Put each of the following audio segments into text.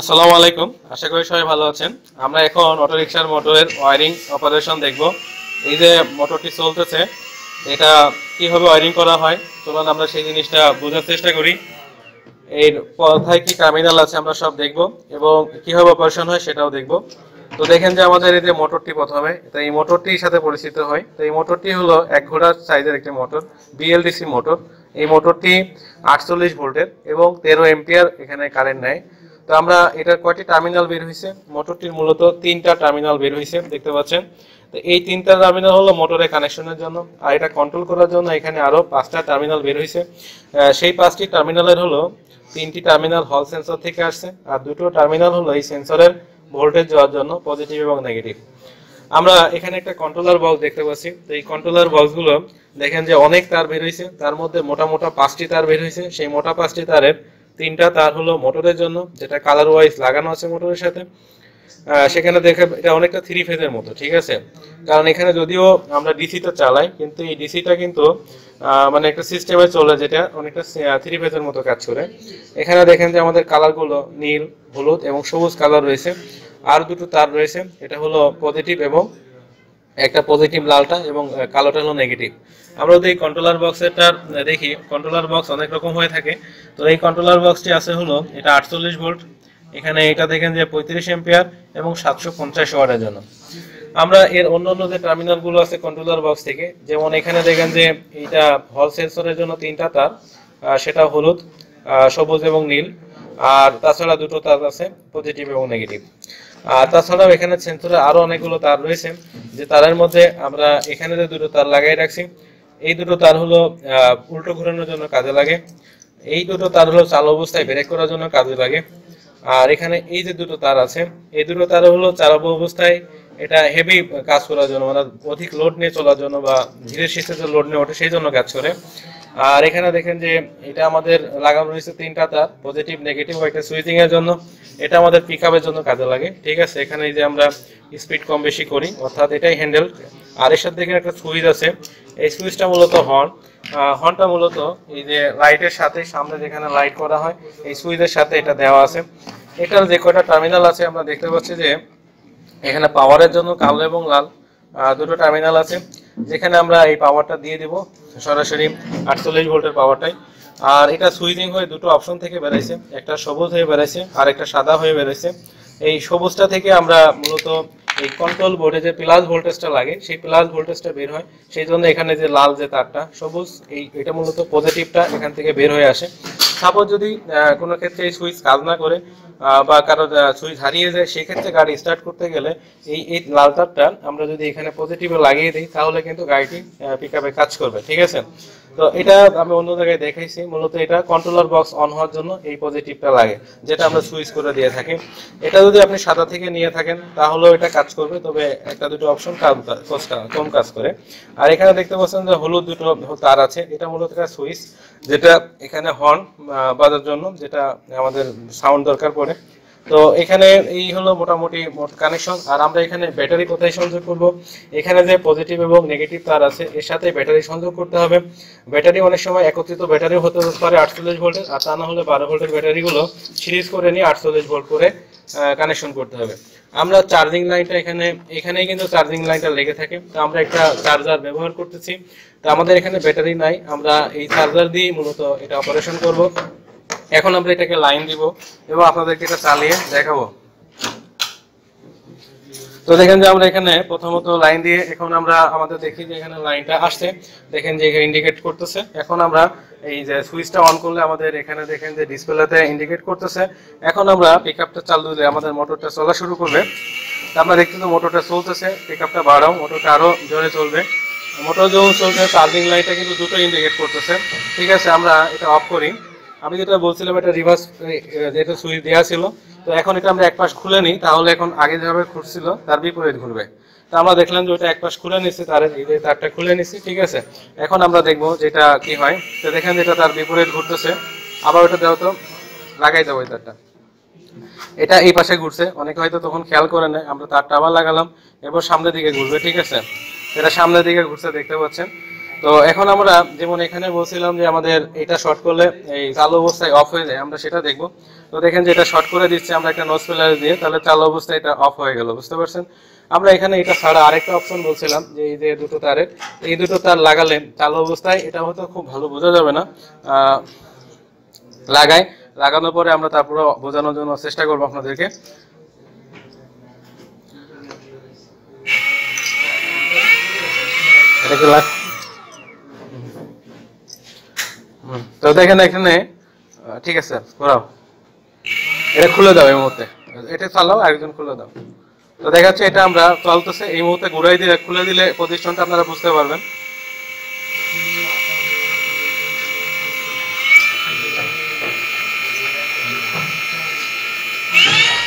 আসসালামু আলাইকুম, আশা করি সবাই ভালো আছেন। আমরা এখন অটো রিকশার মোটরের ওয়্যারিং অপারেশন দেখব। এই যে মোটরটি চলতেছে, এটা কিভাবে ওয়্যারিং করা হয় চলুন আমরা সেই জিনিসটা বোঝার চেষ্টা করি। এর কোথায় কি টার্মিনাল আছে আমরা সব দেখব এবং কিভাবে অপারেশন হয় সেটাও দেখব। তো দেখেন যে আমাদের এই যে মোটরটি প্রথমে, তো এই মোটরটির সাথে পরিচিত হয়। তো এই মোটরটি হলো 1 ঘোড়া সাইজের একটি মোটর, বিএলডিসি মোটর। এই মোটরটি 48 ভোল্টের এবং 13 এম্পিয়ার এখানে কারেন্ট নেয়। তো আমরা এটার কয়টি টার্মিনাল বের হয়েছে, মোটরটির মূলত 3টা টার্মিনাল বের হয়েছে দেখতে পাচ্ছেন। তো এই 3টা টার্মিনাল হলো মোটরের কানেকশনের জন্য, আর এটা কন্ট্রোল করার জন্য এখানে আরো 5টা টার্মিনাল বের হয়েছে। সেই 5টি টার্মিনালের হলো 3টি টার্মিনাল হল সেন্সর থেকে আসছে, আর 2টো টার্মিনাল হলো এই সেন্সরের ভোল্টেজ দেওয়ার জন্য, পজিটিভ এবং নেগেটিভ। আমরা এখানে একটা কন্ট্রোলার বক্স দেখতে পাচ্ছি। তো এই কন্ট্রোলার বক্সগুলো দেখেন যে অনেক তার বের হয়েছে, তার মধ্যে মোটা মোটা 5টি তার বের হয়েছে। সেই মোটা 5টি তারের 3টা তার হলো মোটরের জন্য, যেটা কালার ওয়াইজ লাগানো আছে মোটরের সাথে। সেখানে দেখে এটা অনেকটা 3 ফেজের মতো, ঠিক আছে। কারণ এখানে যদিও আমরা ডিসিতে চালাই, কিন্তু এই ডিসিটা কিন্তু মানে একটা সিস্টেমে চলে, যেটা অনেকটা 3 ফেজের মতো কাজ করে। এখানে দেখেন যে আমাদের কালারগুলো নীল, হলুদ এবং সবুজ কালার রয়েছে। আর 2টো তার রয়েছে, এটা হলো পজিটিভ এবং একটা পজিটিভ লালটা এবং কালোটা হলো নেগেটিভ। আমরা যদি এই কন্ট্রোলার বক্সটা দেখি, কন্ট্রোলার বক্স অনেক রকম হয়ে থাকে। তো এই কন্ট্রোলার বক্সটি আছে হলো এটা 48 ভোল্ট, এখানে এটা দেখেন যে 35 এম্পিয়ার এবং 750 ওয়াটের জন্য। আমরা এর অন্যান্য যে টার্মিনালগুলো আছে কন্ট্রোলার বক্স থেকে, যেমন এখানে দেখেন যে এটা হল সেন্সরের জন্য 3টা তার, সেটা হলুদ, সবুজ এবং নীল। আর তাছাড়া 2টো তার আছে পজিটিভ এবং নেগেটিভ। আর তাছাড়াও এখানে সেন্সরে আরো অনেকগুলো তার রয়েছে, যে তারের মধ্যে আমরা এখানে যে 2টো তার লাগাই রাখছি, এই 2টো তার হলো উল্টো ঘোরানোর জন্য কাজে লাগে। এই 2টো তার হলো চালু অবস্থায় ব্রেক করার জন্য কাজে লাগে। আর এখানে এই যে 2টো তার আছে, এই 2টো তার হলো চালাবো অবস্থায় এটা হেভি কাজ করার জন্য, মানে অধিক লোড নিয়ে চলার জন্য বা ধীরে সুস্থে যে লোড নিয়ে ওঠে সেই জন্য কাজ করে। আর এখানে দেখেন যে এটা আমাদের লাগানো রয়েছে 3টা তার, পজিটিভ নেগেটিভ ও একটা সুইচিং এর জন্য। এটা আমাদের পিকআপের জন্য কাজে লাগে, ঠিক আছে। এখানে এই যে আমরা স্পিড কম বেশি করি, অর্থাৎ এটাই হ্যান্ডেল। আর এর সাথে দেখেন একটা সুইচ আছে, এই সুইচটা মূলত হর্ন। হর্নটা মূলত এই যে লাইটের সাথে, সামনে যেখানে লাইট করা হয় এই সুইচের সাথে এটা দেওয়া আছে। এটার যে কয়টা টার্মিনাল আছে আমরা দেখতে পাচ্ছি যে এখানে পাওয়ারের জন্য কালো এবং লাল 2টো টার্মিনাল আছে, যেখানে আমরা এই পাওয়ারটা দিয়ে দিব সরাসরি 48 ভোল্টের পাওয়ারটাই। আর এটা সুইচিং হয়ে 2টো অপশন থেকে বেরাইছে, একটা সবুজ হয়ে বেরাইছে আর একটা সাদা হয়ে বেরাইছে। এই সবুজটা থেকে আমরা মূলত এই কন্ট্রোল বোর্ডে যে প্লাস ভোল্টেজটা লাগে সেই প্লাস ভোল্টেজটা বের হয়, সেই জন্য এখানে যে লাল যে তারটা সবুজ, এটা মূলত পজিটিভটা এখান থেকে বের হয়ে আসে। সাপোজ যদি কোনো ক্ষেত্রে এই সুইচ কাজ না করে বা কারো সুইচ হারিয়ে যায়, সেই ক্ষেত্রে গাড়ি স্টার্ট করতে গেলে এই লাল তারটা আমরা যদি এখানে পজিটিভে লাগিয়ে দিই, তাহলে কিন্তু গাড়িটি পিকআপে কাজ করবে, ঠিক আছে। তো এটা আমি অন্য জায়গায় দেখাইছি, মূলত এটা কন্ট্রোলার বক্স অন হওয়ার জন্য এই পজিটিভটা লাগে, যেটা আমরা সুইচ করে দিয়ে থাকি। এটা যদি আপনি সাদা থেকে নিয়ে থাকেন তাহলেও এটা কাজ করবে, তবে একটা 2টো অপশন কম কাজ করে। আর এখানে দেখতে পাচ্ছেন যে হলুদ 2টো তার আছে, এটা মূলত একটা সুইচ, যেটা এখানে হর্ন বাজার জন্য, যেটা আমাদের সাউন্ড দরকার পড়ে। তো এখানে এই হলো মোটামুটি কানেকশন। আর আমরা এখানে ব্যাটারি কোথায় সংযোগ করব, এখানে যে পজিটিভ এবং নেগেটিভ তার আছে এর সাথে ব্যাটারি সংযোগ করতে হবে। ব্যাটারি অনেক সময় একত্রিত ব্যাটারি হতে পারে 48 ভোল্টের, আর তা না হলে 12 ভোল্টের ব্যাটারিগুলো সিরিজ করে নিয়ে 48 ভোল্ট করে কানেকশন করতে হবে। আমরা চার্জিং লাইনটা এখানেই কিন্তু চার্জিং লাইনটা লেগে থাকে। তো আমরা একটা চার্জার ব্যবহার করতেছি, তো আমাদের এখানে ব্যাটারি নাই, আমরা এই চার্জার দিয়ে মূলত এটা অপারেশন করব। এখন আমরা এটাকে লাইন দিব এবং আপনাদেরকে এটা চালিয়ে দেখাবো। তো দেখেন যে আমরা এখানে প্রথমত লাইন দিয়ে এখন আমরা আমাদের দেখি যে এখানে লাইনটা আসছে, দেখেন যে এখানে ইন্ডিকেট করতেছে। এখন আমরা এই যে সুইচটা অন করলে আমাদের এখানে দেখেন যে ডিসপ্লেতে ইন্ডিকেট করতেছে। এখন আমরা পিকআপটা চালু দিলে আমাদের মোটরটা চলা শুরু করবে। আমরা দেখতে তো মোটরটা চলতেছে, পিকআপটা বাড়াও, মোটরটা আরো জোরে চলবে। মোটর যখন চলছে চার্জিং লাইটটা কিন্তু 2টো ইন্ডিকেট করতেছে, ঠিক আছে। আমরা এটা অফ করি। আমি যেটা বলছিলাম এটা রিভার্স, যেটা সুইচ দেওয়া ছিল, তো এখন এটা আমরা এক পাশ খুলে নিই, তাহলে এখন আগে যেভাবে ঘুরছিল তার বিপরীত ঘুরবে। তো আমরা দেখলাম যে ওটা এক পাশ খুলে নিচ্ছে, এই যে তারটা খুলে নিচ্ছি, ঠিক আছে। এখন আমরা দেখবো যেটা কি হয়। তো দেখেন যেটা তার বিপরীত ঘুরতেছে, আবার ওটা দেওয়া তো লাগাই দেবো এই তারটা, এটা এই পাশে ঘুরছে, অনেকে হয়তো তখন খেয়াল করে নেয়। আমরা তারটা আবার লাগালাম, এবার সামনের দিকে ঘুরবে, ঠিক আছে। এটা সামনের দিকে ঘুরছে দেখতে পাচ্ছেন। তো এখন আমরা যেমন এখানে বলছিলাম যে আমাদের এটা শর্ট করলে এই চালু অবস্থায় অফ হয়ে যায়, আমরা সেটা দেখব। তো দেখেন যে এটা শর্ট করে দিচ্ছে আমরা একটা নোজ ফেলার দিয়ে, তাহলে চালু অবস্থায় এটা অফ হয়ে গেল, বুঝতে পারছেন। আমরা এখানে এটা ছাড়া আরেকটা অপশন বলছিলাম যে এই যে দুটো তারের, এই দুটো তার লাগালে চালু অবস্থায়, এটা হয়তো খুব ভালো বোঝা যাবে না, লাগানোর পরে আমরা তারপরে বোঝানোর জন্য চেষ্টা করবো আপনাদেরকে। তো দেখেন এখানে, ঠিক আছে ঘোরাও, এটা খুলে দাও এই মুহূর্তে, এটা চালাও, আরেকজন খুলে দাও। তো দেখা যাচ্ছে এটা আমরা চলতেছে, এই মুহূর্তে ঘুরাই দিলে, খুলে দিলে পজিশনটা আপনারা বুঝতে পারবেন।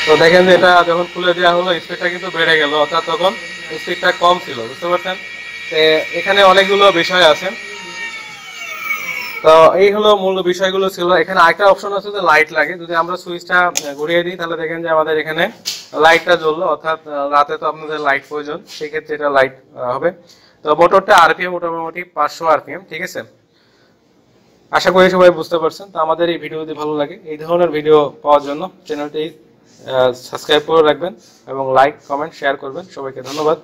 তো দেখেন যে এটা যখন খুলে দেওয়া হলো স্পিডটা কিন্তু বেড়ে গেল, অর্থাৎ তখন স্পিডটা কম ছিল, বুঝতে পারছেন। এখানে অনেকগুলো বিষয় আছে। তো এই হলো মূল বিষয়গুলো ছিল। এখানে আরেকটা অপশন আছে যে লাইট লাগে, যদি আমরা সুইচটা ঘুরিয়ে দিই তাহলে দেখেন যে আমাদের এখানে লাইটটা জ্বললো, অর্থাৎ রাতে তো আপনাদের লাইট প্রয়োজন, সেই ক্ষেত্রে এটা লাইট হবে। তো মোটরটা আরপিএম মোটামুটি 500 আরপিএম, ঠিক আছে। আশা করি সবাই বুঝতে পারছেন। তো আমাদের এই ভিডিও যদি ভালো লাগে, এই ধরনের ভিডিও পাওয়ার জন্য চ্যানেলটি সাবস্ক্রাইব করে রাখবেন এবং লাইক কমেন্ট শেয়ার করবেন। সবাইকে ধন্যবাদ।